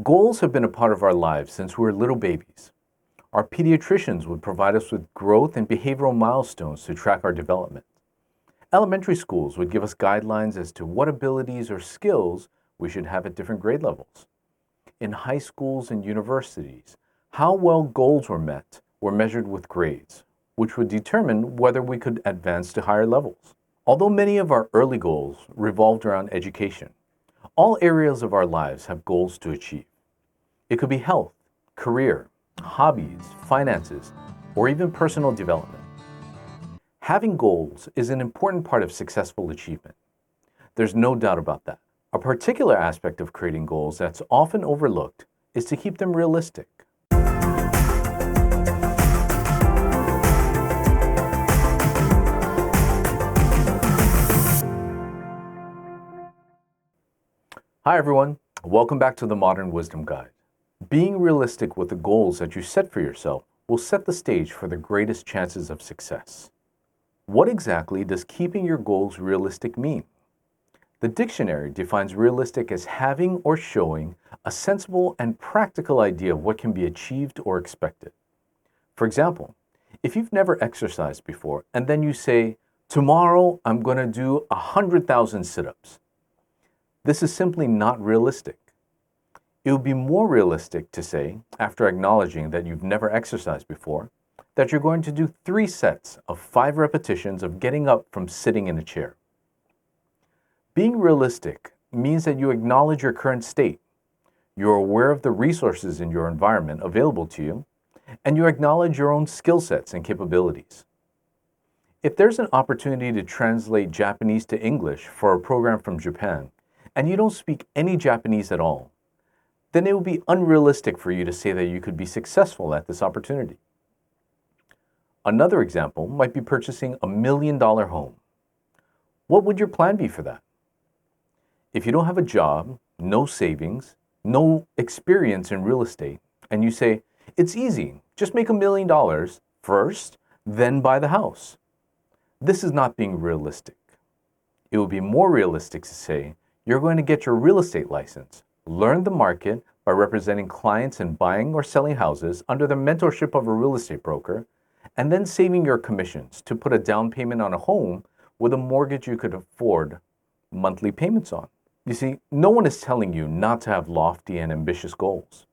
Goals have been a part of our lives since we were little babies. Our pediatricians would provide us with growth and behavioral milestones to track our development. Elementary schools would give us guidelines as to what abilities or skills we should have at different grade levels. In high schools and universities, how well goals were met were measured with grades, which would determine whether we could advance to higher levels. Although many of our early goals revolved around education, all areas of our lives have goals to achieve. It could be health, career, hobbies, finances, or even personal development. Having goals is an important part of successful achievement. There's no doubt about that. A particular aspect of creating goals that's often overlooked is to keep them realistic. Hi everyone, welcome back to the Modern Wisdom Guide. Being realistic with the goals that you set for yourself will set the stage for the greatest chances of success. What exactly does keeping your goals realistic mean? The dictionary defines realistic as having or showing a sensible and practical idea of what can be achieved or expected. For example, if you've never exercised before and then you say, tomorrow I'm going to do 100,000 sit-ups, this is simply not realistic. It would be more realistic to say, after acknowledging that you've never exercised before, that you're going to do 3 sets of 5 repetitions of getting up from sitting in a chair. Being realistic means that you acknowledge your current state, you're aware of the resources in your environment available to you, and you acknowledge your own skill sets and capabilities. If there's an opportunity to translate Japanese to English for a program from Japan, and you don't speak any Japanese at all, then it would be unrealistic for you to say that you could be successful at this opportunity. Another example might be purchasing $1 million home. What would your plan be for that? If you don't have a job, no savings, no experience in real estate, and you say, it's easy, just make $1 million first, then buy the house. This is not being realistic. It would be more realistic to say, you're going to get your real estate license, learn the market by representing clients and buying or selling houses under the mentorship of a real estate broker, and then saving your commissions to put a down payment on a home with a mortgage you could afford monthly payments on. You see, no one is telling you not to have lofty and ambitious goals.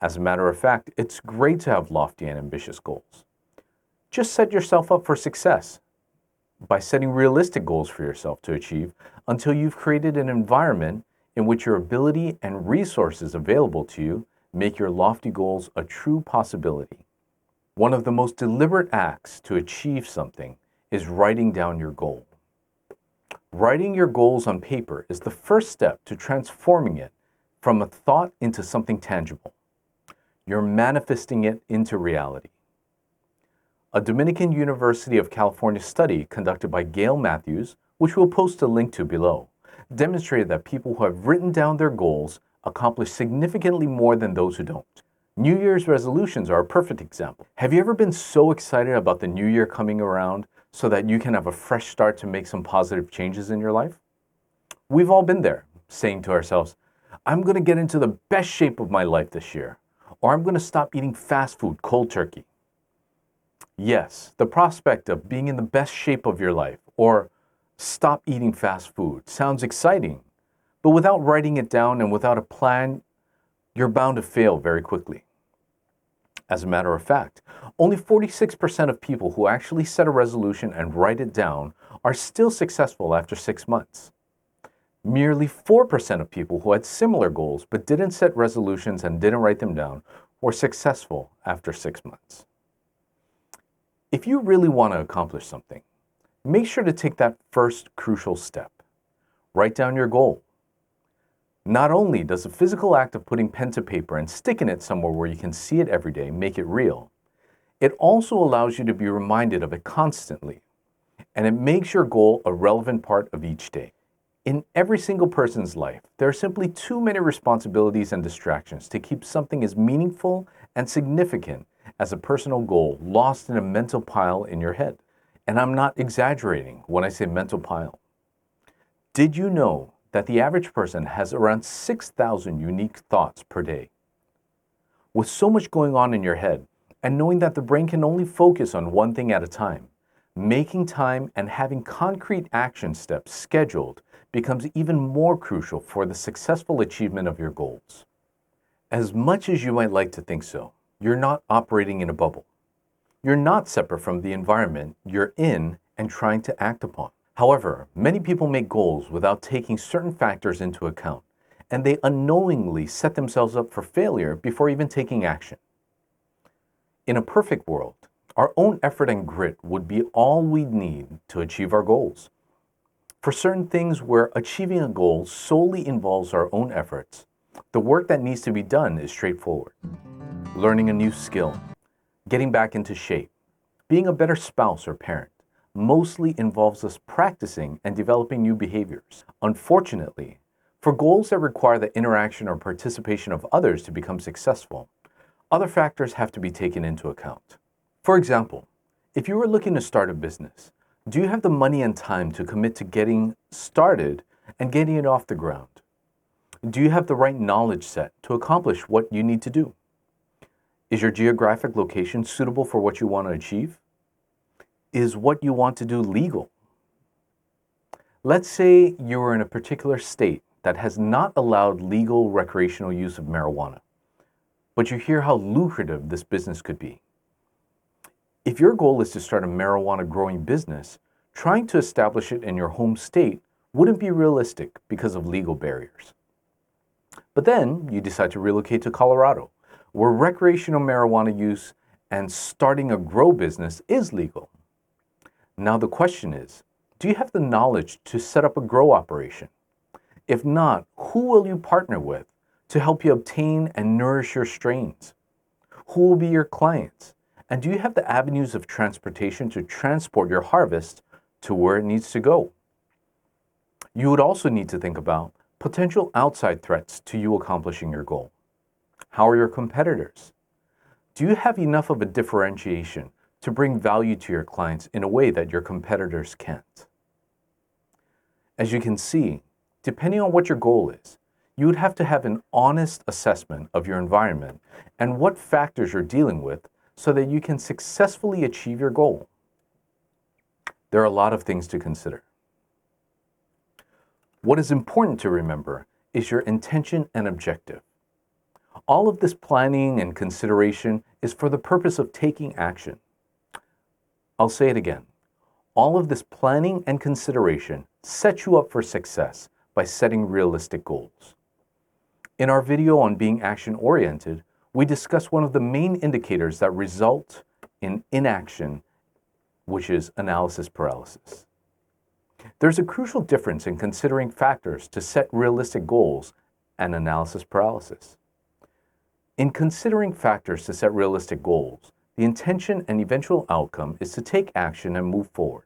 As a matter of fact, it's great to have lofty and ambitious goals. Just set yourself up for success by setting realistic goals for yourself to achieve until you've created an environment in which your ability and resources available to you make your lofty goals a true possibility. One of the most deliberate acts to achieve something is writing down your goal. Writing your goals on paper is the first step to transforming it from a thought into something tangible. You're manifesting it into reality. A Dominican University of California study conducted by Gail Matthews, which we'll post a link to below, demonstrated that people who have written down their goals accomplish significantly more than those who don't. New Year's resolutions are a perfect example. Have you ever been so excited about the new year coming around so that you can have a fresh start to make some positive changes in your life? We've all been there, saying to ourselves, I'm going to get into the best shape of my life this year, or I'm going to stop eating fast food cold turkey. Yes, the prospect of being in the best shape of your life or stop eating fast food sounds exciting, but without writing it down and without a plan, you're bound to fail very quickly. As a matter of fact, only 46% of people who actually set a resolution and write it down are still successful after 6 months. Merely 4% of people who had similar goals but didn't set resolutions and didn't write them down were successful after 6 months. If you really want to accomplish something, make sure to take that first crucial step. Write down your goal. Not only does the physical act of putting pen to paper and sticking it somewhere where you can see it every day make it real, it also allows you to be reminded of it constantly, and it makes your goal a relevant part of each day. In every single person's life, there are simply too many responsibilities and distractions to keep something as meaningful and significant as a personal goal lost in a mental pile in your head. And I'm not exaggerating when I say mental pile. Did you know that the average person has around 6,000 unique thoughts per day. With so much going on in your head, and knowing that the brain can only focus on one thing at a time, making time and having concrete action steps scheduled becomes even more crucial for the successful achievement of your goals. As much as you might like to think so, you're not operating in a bubble. You're not separate from the environment you're in and trying to act upon. However, many people make goals without taking certain factors into account, and they unknowingly set themselves up for failure before even taking action. In a perfect world, our own effort and grit would be all we'd need to achieve our goals. For certain things where achieving a goal solely involves our own efforts, the work that needs to be done is straightforward. Learning a new skill, getting back into shape, being a better spouse or parent, mostly involves us practicing and developing new behaviors. Unfortunately, for goals that require the interaction or participation of others to become successful, other factors have to be taken into account. For example, if you were looking to start a business, do you have the money and time to commit to getting started and getting it off the ground? Do you have the right knowledge set to accomplish what you need to do? Is your geographic location suitable for what you want to achieve? Is what you want to do legal? Let's say you are in a particular state that has not allowed legal recreational use of marijuana, but you hear how lucrative this business could be. If your goal is to start a marijuana growing business, trying to establish it in your home state wouldn't be realistic because of legal barriers. But then you decide to relocate to Colorado, where recreational marijuana use and starting a grow business is legal. Now the question is, do you have the knowledge to set up a grow operation? If not, who will you partner with to help you obtain and nourish your strains? Who will be your clients? And do you have the avenues of transportation to transport your harvest to where it needs to go? You would also need to think about potential outside threats to you accomplishing your goal. How are your competitors? Do you have enough of a differentiation to bring value to your clients in a way that your competitors can't? As you can see, depending on what your goal is, you would have to have an honest assessment of your environment and what factors you're dealing with so that you can successfully achieve your goal. There are a lot of things to consider. What is important to remember is your intention and objective. All of this planning and consideration is for the purpose of taking action. I'll say it again. All of this planning and consideration sets you up for success by setting realistic goals. In our video on being action-oriented, we discuss one of the main indicators that result in inaction, which is analysis paralysis. There's a crucial difference in considering factors to set realistic goals and analysis paralysis. In considering factors to set realistic goals, the intention and eventual outcome is to take action and move forward.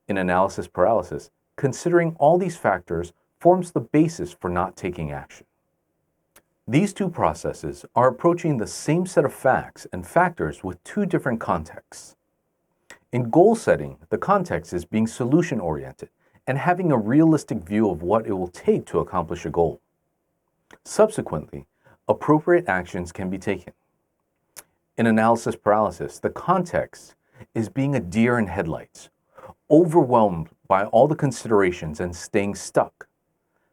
In analysis paralysis, considering all these factors forms the basis for not taking action. These two processes are approaching the same set of facts and factors with two different contexts. In goal setting, the context is being solution-oriented and having a realistic view of what it will take to accomplish a goal. Subsequently, appropriate actions can be taken. In analysis paralysis, the context is being a deer in headlights, overwhelmed by all the considerations and staying stuck,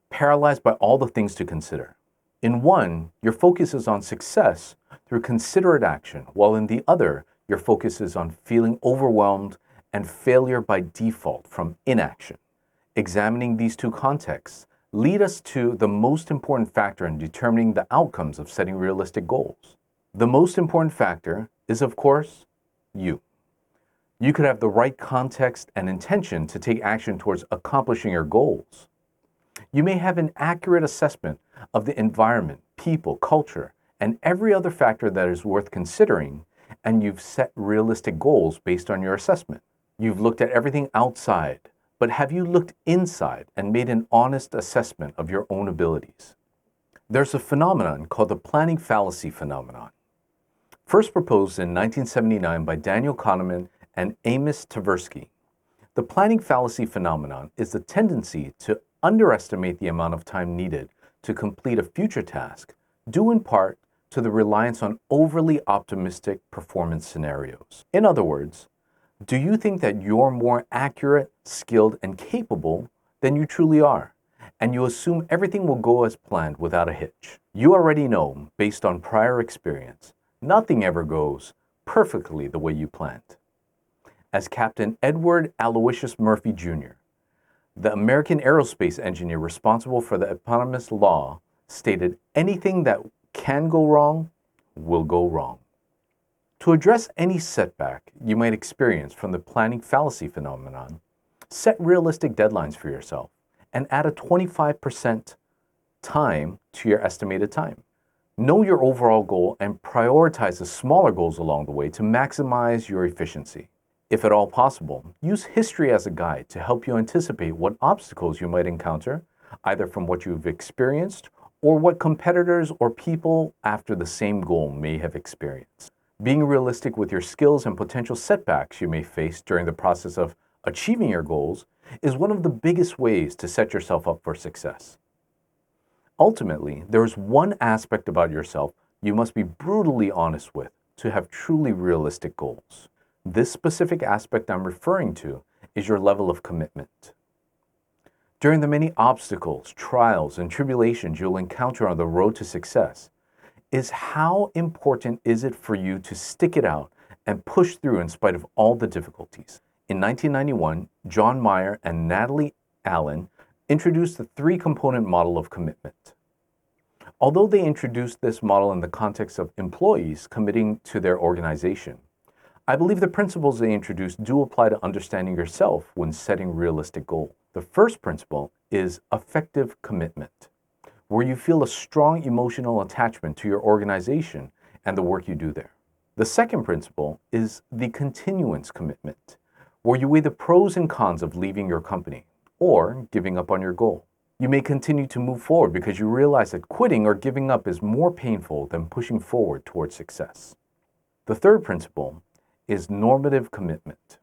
paralyzed by all the things to consider. In one, your focus is on success through considerate action, while in the other, your focus is on feeling overwhelmed and failure by default from inaction. Examining these two contexts lead us to the most important factor in determining the outcomes of setting realistic goals. The most important factor is, of course, you. You could have the right context and intention to take action towards accomplishing your goals. You may have an accurate assessment of the environment, people, culture, and every other factor that is worth considering, and you've set realistic goals based on your assessment. You've looked at everything outside, but have you looked inside and made an honest assessment of your own abilities? There's a phenomenon called the planning fallacy phenomenon. First proposed in 1979 by Daniel Kahneman and Amos Tversky. The planning fallacy phenomenon is the tendency to underestimate the amount of time needed to complete a future task, due in part to the reliance on overly optimistic performance scenarios. In other words, do you think that you're more accurate, skilled, and capable than you truly are, and you assume everything will go as planned without a hitch? You already know, based on prior experience, nothing ever goes perfectly the way you planned. As Captain Edward Aloysius Murphy Jr., the American aerospace engineer responsible for the eponymous law, stated, anything that can go wrong will go wrong. To address any setback you might experience from the planning fallacy phenomenon, set realistic deadlines for yourself and add a 25% time to your estimated time. Know your overall goal and prioritize the smaller goals along the way to maximize your efficiency. If at all possible, use history as a guide to help you anticipate what obstacles you might encounter, either from what you've experienced or what competitors or people after the same goal may have experienced. Being realistic with your skills and potential setbacks you may face during the process of achieving your goals is one of the biggest ways to set yourself up for success. Ultimately, there is one aspect about yourself you must be brutally honest with to have truly realistic goals. This specific aspect I'm referring to is your level of commitment. During the many obstacles, trials, and tribulations you'll encounter on the road to success, is how important is it for you to stick it out and push through in spite of all the difficulties? In 1991, John Mayer and Natalie Allen introduced the three-component model of commitment. Although they introduced this model in the context of employees committing to their organization, I believe the principles they introduced do apply to understanding yourself when setting realistic goals. The first principle is effective commitment, where you feel a strong emotional attachment to your organization and the work you do there. The second principle is the continuance commitment, where you weigh the pros and cons of leaving your company or giving up on your goal. You may continue to move forward because you realize that quitting or giving up is more painful than pushing forward towards success. The third principle is normative commitment,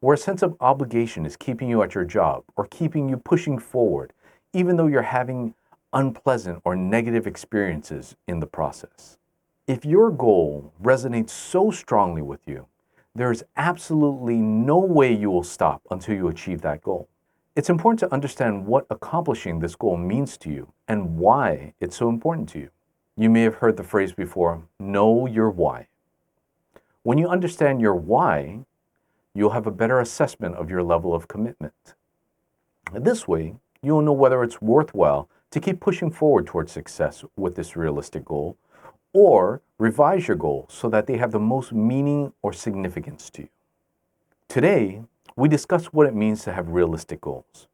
where a sense of obligation is keeping you at your job or keeping you pushing forward, even though you're having unpleasant or negative experiences in the process. If your goal resonates so strongly with you, there is absolutely no way you will stop until you achieve that goal. It's important to understand what accomplishing this goal means to you and why it's so important to you. You may have heard the phrase before, know your why. When you understand your why, you'll have a better assessment of your level of commitment. This way, you'll know whether it's worthwhile to keep pushing forward towards success with this realistic goal, or revise your goals so that they have the most meaning or significance to you. Today, we discuss what it means to have realistic goals.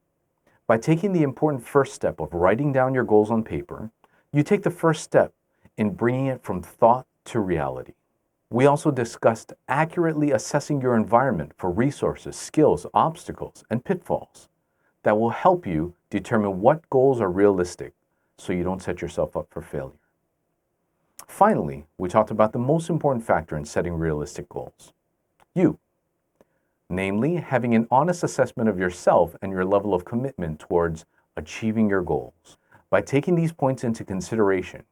By taking the important first step of writing down your goals on paper, you take the first step in bringing it from thought to reality. We also discussed accurately assessing your environment for resources, skills, obstacles, and pitfalls that will help you determine what goals are realistic so you don't set yourself up for failure. Finally, we talked about the most important factor in setting realistic goals, you. Namely, having an honest assessment of yourself and your level of commitment towards achieving your goals. By taking these points into consideration,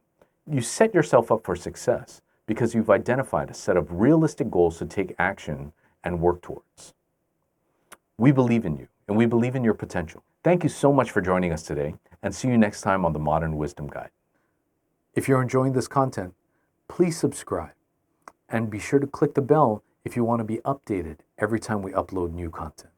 you set yourself up for success because you've identified a set of realistic goals to take action and work towards. We believe in you, and we believe in your potential. Thank you so much for joining us today, and see you next time on the Modern Wisdom Guide. If you're enjoying this content, please subscribe, and be sure to click the bell if you want to be updated every time we upload new content.